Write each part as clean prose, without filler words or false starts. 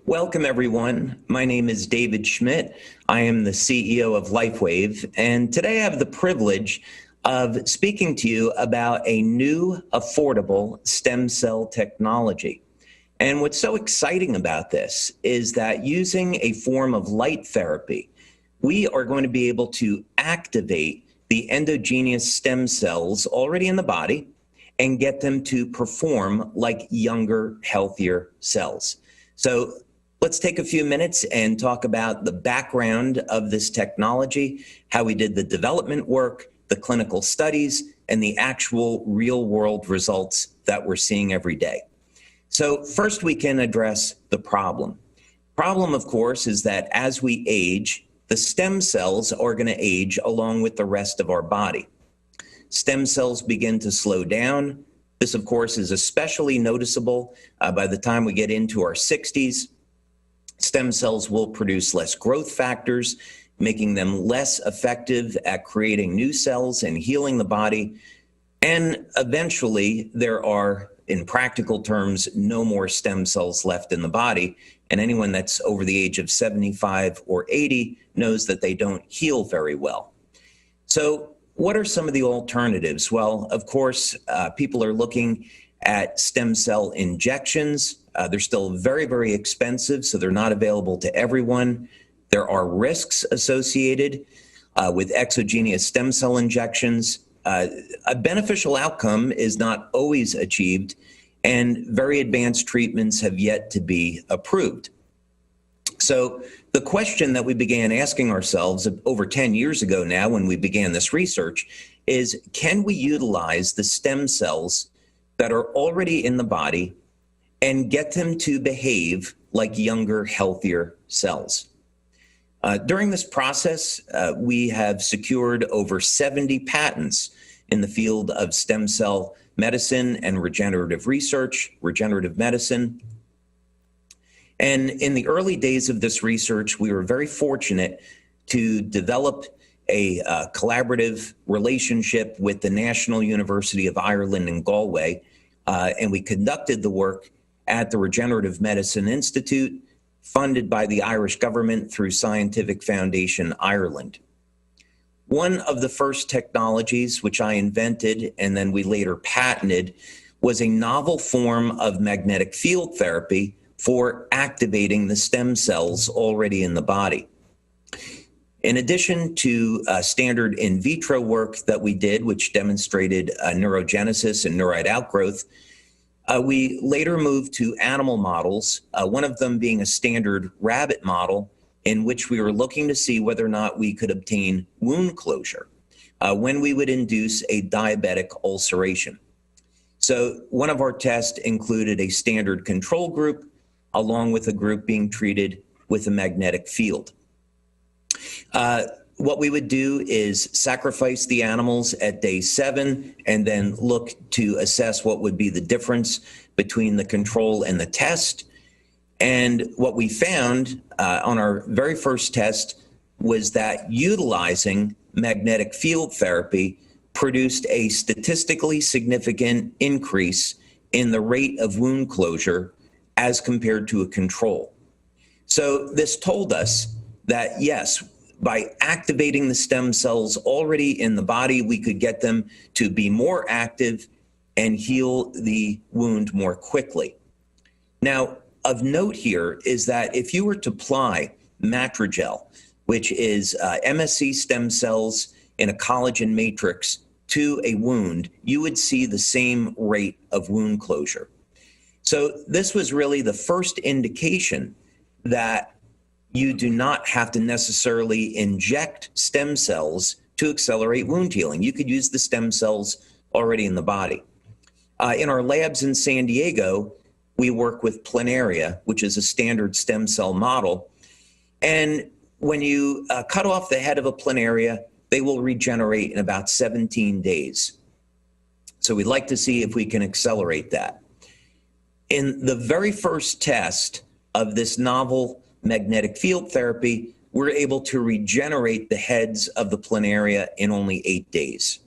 Welcome, everyone. My name is David Schmidt. I am the CEO of Lifewave, and today I have the privilege of speaking to you about a new, affordable stem cell technology. And what's so exciting about this is that using a form of light therapy, we are going to be able to activate the endogenous stem cells already in the body and get them to perform like younger, healthier cells. So let's take a few minutes and talk about the background of this technology, how we did the development work, the clinical studies, and the actual real-world results that we're seeing every day. So first, we can address the problem. Problem, of course, is that as we age, the stem cells are going to age along with the rest of our body. Stem cells begin to slow down. This, of course, is especially noticeable by the time we get into our 60s. Stem cells will produce less growth factors, making them less effective at creating new cells and healing the body. And eventually, there are, in practical terms, no more stem cells left in the body. And anyone that's over the age of 75 or 80 knows that they don't heal very well. So what are some of the alternatives? Well, of course, people are looking at stem cell injections. They're still very, very expensive, so they're not available to everyone. There are risks associated with exogenous stem cell injections. A beneficial outcome is not always achieved, and very advanced treatments have yet to be approved. So the question that we began asking ourselves over 10 years ago now, when we began this research, is can we utilize the stem cells that are already in the body and get them to behave like younger, healthier cells? During this process, we have secured over 70 patents in the field of stem cell medicine and regenerative research, regenerative medicine. And in the early days of this research, we were very fortunate to develop a collaborative relationship with the National University of Ireland in Galway, and we conducted the work at the Regenerative Medicine Institute, funded by the Irish government through Scientific Foundation Ireland. One of the first technologies which I invented and then we later patented was a novel form of magnetic field therapy for activating the stem cells already in the body. In addition to standard in vitro work that we did, which demonstrated neurogenesis and neurite outgrowth, we later moved to animal models, one of them being a standard rabbit model in which we were looking to see whether or not we could obtain wound closure when we would induce a diabetic ulceration. So one of our tests included a standard control group along with a group being treated with a magnetic field. What we would do is sacrifice the animals at day 7 and then look to assess what would be the difference between the control and the test. And what we found on our very first test was that utilizing magnetic field therapy produced a statistically significant increase in the rate of wound closure as compared to a control. So this told us that, yes, by activating the stem cells already in the body, we could get them to be more active and heal the wound more quickly. Now, of note here is that if you were to apply Matrigel, which is MSC stem cells in a collagen matrix to a wound, you would see the same rate of wound closure. So this was really the first indication that you do not have to necessarily inject stem cells to accelerate wound healing. You could use the stem cells already in the body. In our labs in San Diego, we work with planaria, which is a standard stem cell model. And when you cut off the head of a planaria, they will regenerate in about 17 days. So we'd like to see if we can accelerate that. In the very first test of this novel magnetic field therapy, we're able to regenerate the heads of the planaria in only 8 days.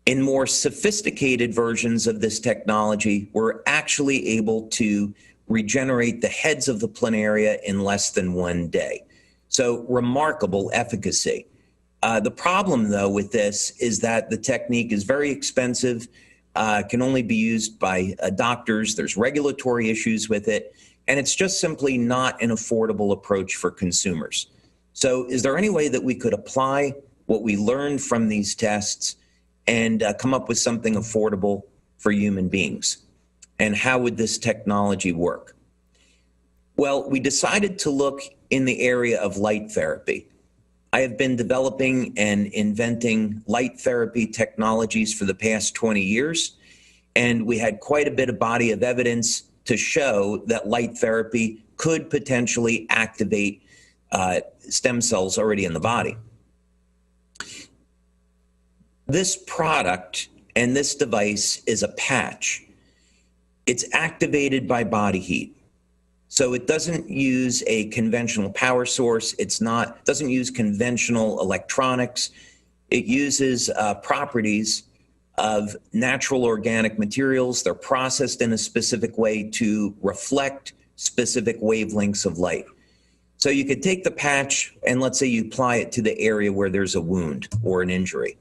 In more sophisticated versions of this technology, we're actually able to regenerate the heads of the planaria in less than 1 day. So remarkable efficacy. The problem, though, with this is that the technique is very expensive, can only be used by doctors. There's regulatory issues with it, and it's just simply not an affordable approach for consumers. So is there any way that we could apply what we learned from these tests and come up with something affordable for human beings? And how would this technology work? Well, we decided to look in the area of light therapy. I have been developing and inventing light therapy technologies for the past 20 years, and we had quite a bit of body of evidence to show that light therapy could potentially activate stem cells already in the body. This product and this device is a patch. It's activated by body heat. So it doesn't use a conventional power source. Doesn't use conventional electronics. It uses properties of natural organic materials. They're processed in a specific way to reflect specific wavelengths of light. So you could take the patch and let's say you apply it to the area where there's a wound or an injury.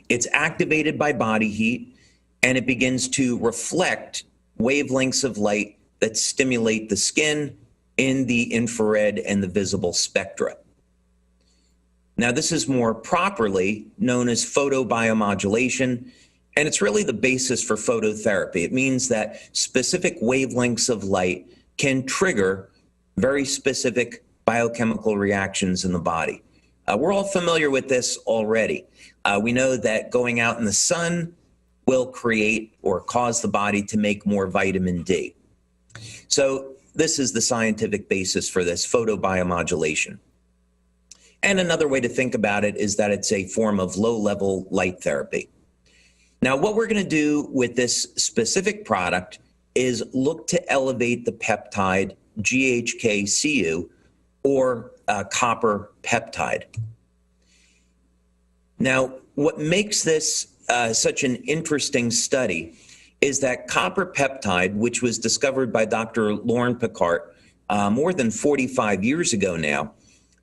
It's activated by body heat, and it begins to reflect wavelengths of light that stimulate the skin in the infrared and the visible spectra. Now, this is more properly known as photobiomodulation, and it's really the basis for phototherapy. It means that specific wavelengths of light can trigger very specific biochemical reactions in the body. We're all familiar with this already. We know that going out in the sun will create or cause the body to make more vitamin D. So this is the scientific basis for this photobiomodulation. And another way to think about it is that it's a form of low-level light therapy. Now, what we're going to do with this specific product is look to elevate the peptide GHK-Cu, or copper peptide. Now, what makes this such an interesting study is that copper peptide, which was discovered by Dr. Lauren Picard more than 45 years ago now,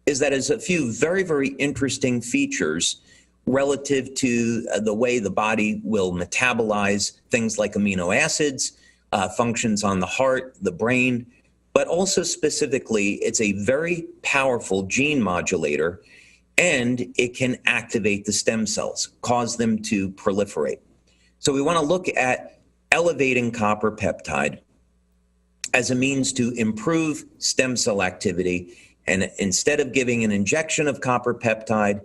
is that it has a few very, very interesting features relative to the way the body will metabolize things like amino acids, functions on the heart, the brain, but also specifically, it's a very powerful gene modulator, and it can activate the stem cells, cause them to proliferate. So we want to look at elevating copper peptide as a means to improve stem cell activity. And instead of giving an injection of copper peptide,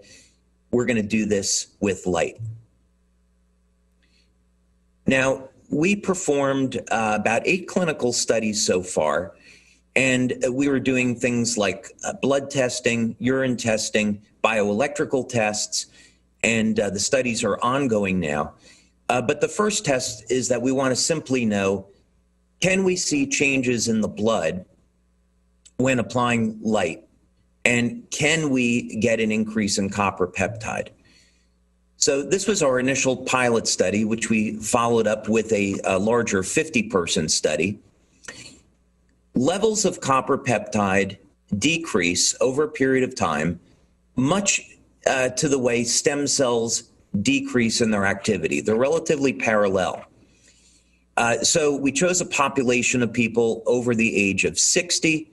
we're going to do this with light. Now, we performed about 8 clinical studies so far, and we were doing things like blood testing, urine testing, bioelectrical tests, and the studies are ongoing now. But the first test is that we want to simply know, can we see changes in the blood when applying light? And can we get an increase in copper peptide? So this was our initial pilot study, which we followed up with a larger 50-person study. Levels of copper peptide decrease over a period of time, much to the way stem cells decrease in their activity. They're relatively parallel. So we chose a population of people over the age of 60.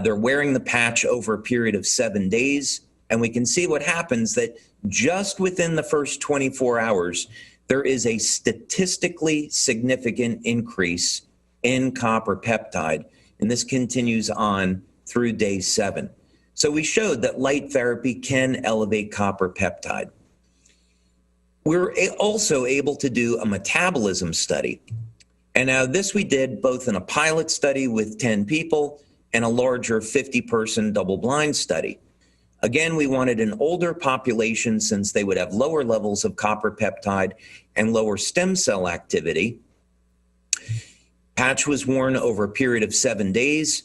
They're wearing the patch over a period of 7 days. And we can see what happens, that just within the first 24 hours, there is a statistically significant increase in copper peptide. And this continues on through day 7. So we showed that light therapy can elevate copper peptide. We're also able to do a metabolism study. And now this we did both in a pilot study with 10 people and a larger 50-person double-blind study. Again, we wanted an older population since they would have lower levels of copper peptide and lower stem cell activity. Patch was worn over a period of 7 days.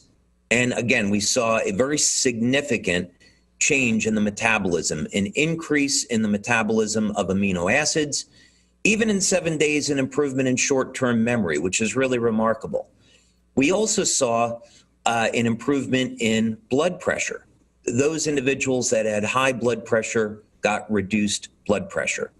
And again, we saw a very significant change in the metabolism, an increase in the metabolism of amino acids, even in 7 days, an improvement in short-term memory, which is really remarkable. We also saw an improvement in blood pressure. Those individuals that had high blood pressure got reduced blood pressure.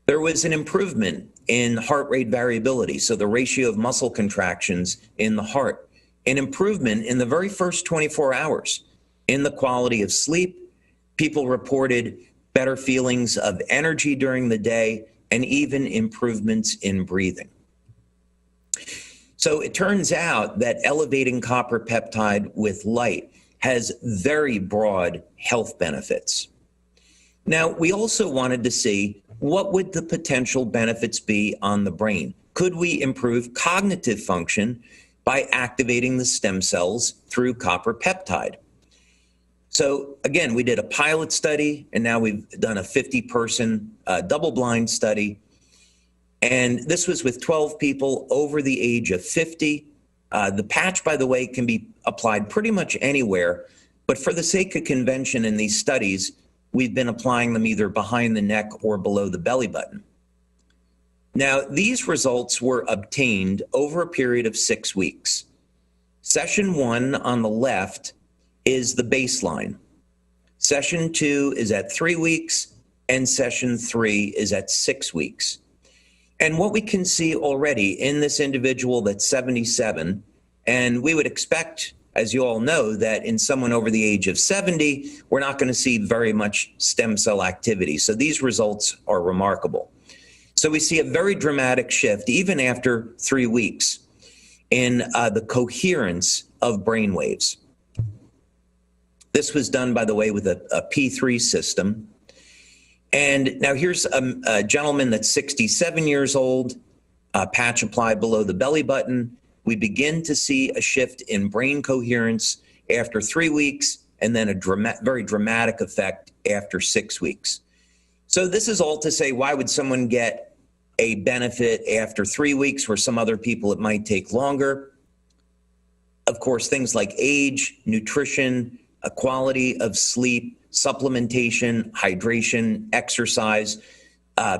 There was an improvement in heart rate variability, so the ratio of muscle contractions in the heart, an improvement in the very first 24 hours in the quality of sleep. People reported better feelings of energy during the day and even improvements in breathing. So it turns out that elevating copper peptide with light has very broad health benefits. Now, we also wanted to see what would the potential benefits be on the brain. Could we improve cognitive function by activating the stem cells through copper peptide? So again, we did a pilot study, and now we've done a 50-person double-blind study. And this was with 12 people over the age of 50. The patch, by the way, can be applied pretty much anywhere, but for the sake of convention in these studies, we've been applying them either behind the neck or below the belly button. Now, these results were obtained over a period of 6 weeks. Session 1 on the left is the baseline. Session 2 is at 3 weeks, and session 3 is at 6 weeks. And what we can see already in this individual that's 77, and we would expect, as you all know, that in someone over the age of 70, we're not going to see very much stem cell activity. So these results are remarkable. So we see a very dramatic shift, even after 3 weeks, in the coherence of brain waves. This was done, by the way, with a P3 system. And now here's a gentleman that's 67 years old, patch applied below the belly button. We begin to see a shift in brain coherence after 3 weeks, and then a very dramatic effect after 6 weeks. So this is all to say, why would someone get a benefit after 3 weeks where some other people it might take longer? Of course, things like age, nutrition, a quality of sleep, supplementation, hydration, exercise,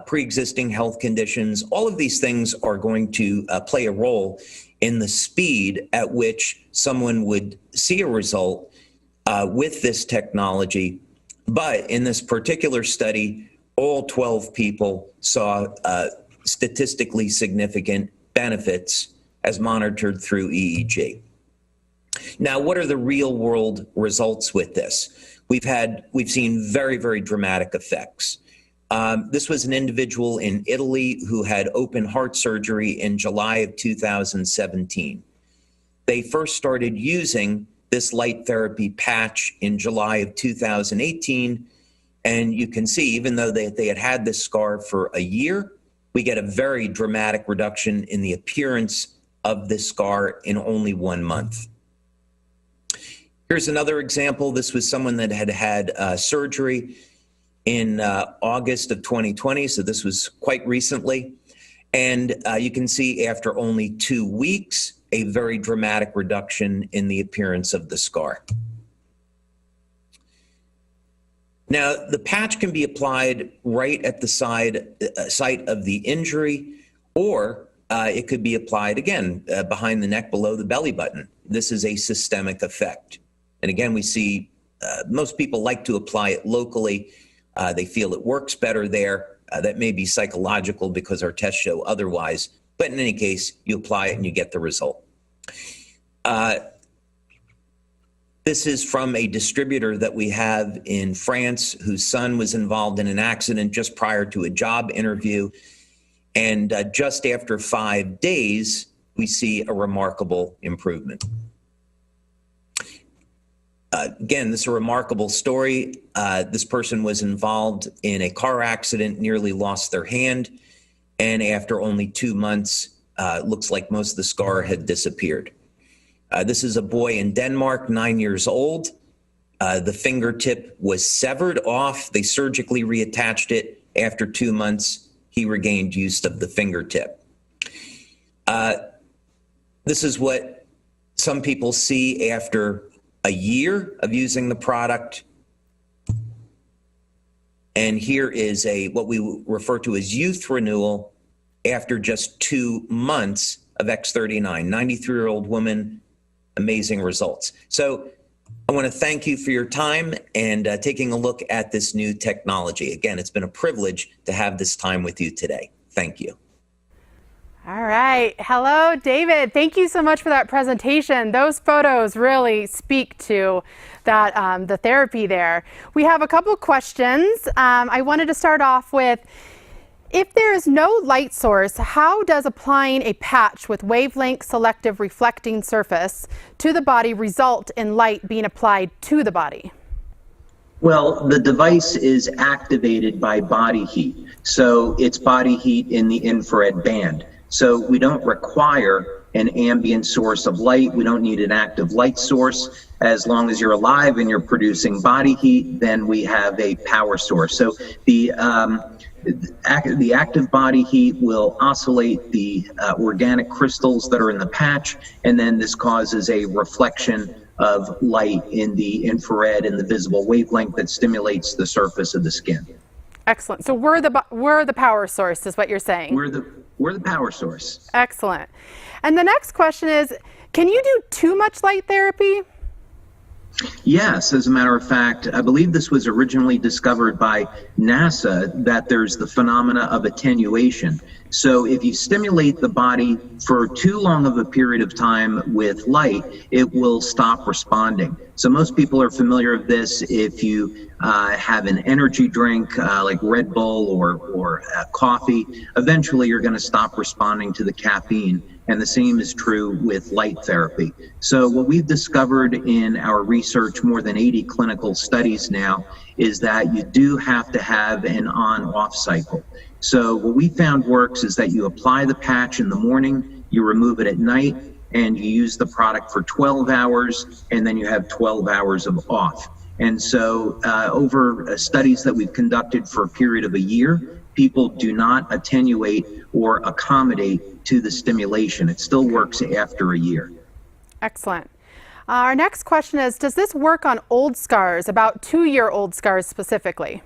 pre-existing health conditions, all of these things are going to play a role in the speed at which someone would see a result with this technology. But in this particular study, all 12 people saw statistically significant benefits as monitored through EEG. Now, what are the real world results with this? We've seen very, very dramatic effects. This was an individual in Italy who had open heart surgery in July of 2017. They first started using this light therapy patch in July of 2018. And you can see, even though they had had this scar for a year, we get a very dramatic reduction in the appearance of this scar in only 1 month. Here's another example. This was someone that had had surgery in August of 2020, so this was quite recently. And you can see after only 2 weeks, a very dramatic reduction in the appearance of the scar. Now, the patch can be applied right at the site of the injury, or it could be applied, again, behind the neck below the belly button. This is a systemic effect. And again, we see most people like to apply it locally. They feel it works better there. That may be psychological because our tests show otherwise. But in any case, you apply it and you get the result. This is from a distributor that we have in France whose son was involved in an accident just prior to a job interview. And just after 5 days, we see a remarkable improvement. Again, this is a remarkable story. This person was involved in a car accident, nearly lost their hand, and after only 2 months, looks like most of the scar had disappeared. This is a boy in Denmark, 9 years old. The fingertip was severed off. They surgically reattached it. After 2 months, he regained use of the fingertip. This is what some people see after a year of using the product. And here is what we refer to as youth renewal after just 2 months of X39, 93-year-old woman, amazing results. So I want to thank you for your time and taking a look at this new technology. Again, it's been a privilege to have this time with you today. Thank you. All right. Hello, David. Thank you so much for that presentation. Those photos really speak to that the therapy there. We have a couple questions. I wanted to start off with, if there is no light source, how does applying a patch with wavelength selective reflecting surface to the body result in light being applied to the body? Well, the device is activated by body heat. So it's body heat in the infrared band. So we don't require an ambient source of light. We don't need an active light source. As long as you're alive and you're producing body heat, then we have a power source. So the active body heat will oscillate the organic crystals that are in the patch, and then this causes a reflection of light in the infrared and the visible wavelength that stimulates the surface of the skin. Excellent. So we're the power source, is what you're saying. We're the power source. Excellent. And the next question is, can you do too much light therapy? Yes, as a matter of fact, I believe this was originally discovered by NASA, that there's the phenomena of attenuation. So if you stimulate the body for too long of a period of time with light, it will stop responding. So most people are familiar with this. If you have an energy drink like Red Bull or coffee, eventually you're going to stop responding to the caffeine. And the same is true with light therapy. So what we've discovered in our research, more than 80 clinical studies now, is that you do have to have an on-off cycle. So what we found works is that you apply the patch in the morning, you remove it at night, and you use the product for 12 hours, and then you have 12 hours of off. And so over studies that we've conducted for a period of a year, people do not attenuate or accommodate to the stimulation. It still works after a year. Excellent. Our next question is, does this work on old scars, about 2-year-old scars specifically?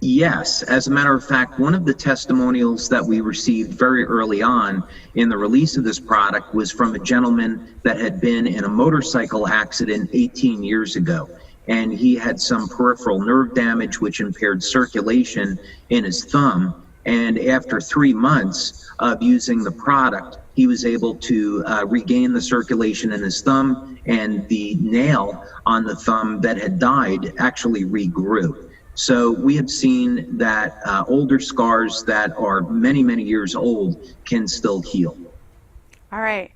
Yes. As a matter of fact, one of the testimonials that we received very early on in the release of this product was from a gentleman that had been in a motorcycle accident 18 years ago. And he had some peripheral nerve damage which impaired circulation in his thumb. And after 3 months of using the product, he was able to regain the circulation in his thumb, and the nail on the thumb that had died actually regrew. So we have seen that older scars that are many, many years old can still heal. All right.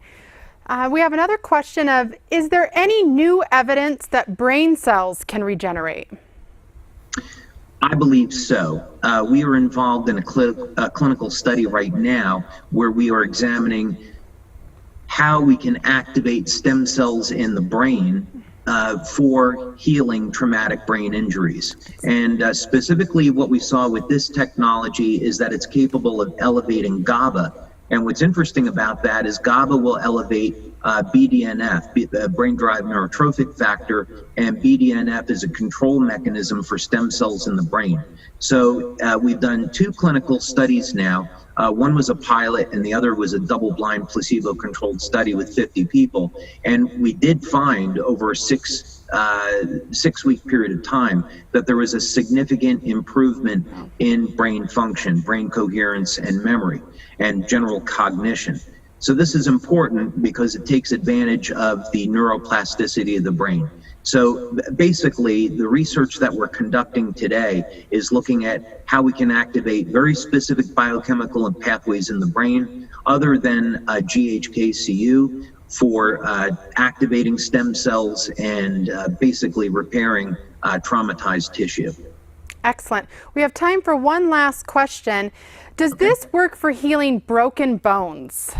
We have another question of, is there any new evidence that brain cells can regenerate? I believe so. We are involved in a clinical study right now where we are examining how we can activate stem cells in the brain for healing traumatic brain injuries. And specifically what we saw with this technology is that it's capable of elevating GABA. And what's interesting about that is GABA will elevate BDNF, the brain-derived neurotrophic factor, and BDNF is a control mechanism for stem cells in the brain. So we've done 2 clinical studies now. One was a pilot and the other was a double-blind placebo-controlled study with 50 people. And we did find over a six-week period of time that there was a significant improvement in brain function, brain coherence and memory, and general cognition. So this is important because it takes advantage of the neuroplasticity of the brain. So basically, the research that we're conducting today is looking at how we can activate very specific biochemical and pathways in the brain, other than GHKCU, for activating stem cells and basically repairing traumatized tissue. Excellent. We have time for one last question. Does this work for healing broken bones?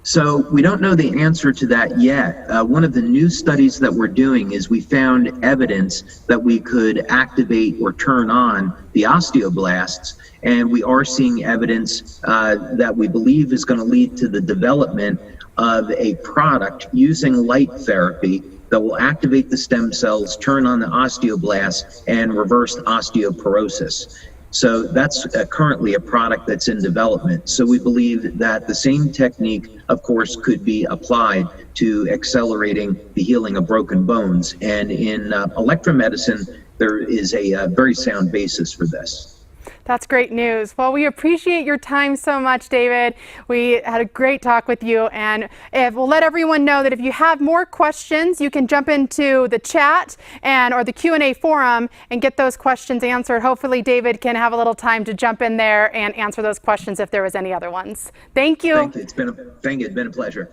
So we don't know the answer to that yet. One of the new studies that we're doing is we found evidence that we could activate or turn on the osteoblasts, and we are seeing evidence that we believe is going to lead to the development of a product using light therapy that will activate the stem cells, turn on the osteoblasts, and reverse osteoporosis. So that's currently a product that's in development. So we believe that the same technique, of course, could be applied to accelerating the healing of broken bones. And in electromedicine, there is a very sound basis for this. That's great news. Well, we appreciate your time so much, David. We had a great talk with you, and we'll let everyone know that if you have more questions, you can jump into the chat or the Q&A forum and get those questions answered. Hopefully, David can have a little time to jump in there and answer those questions if there was any other ones. Thank you. Thank you. It's been a pleasure.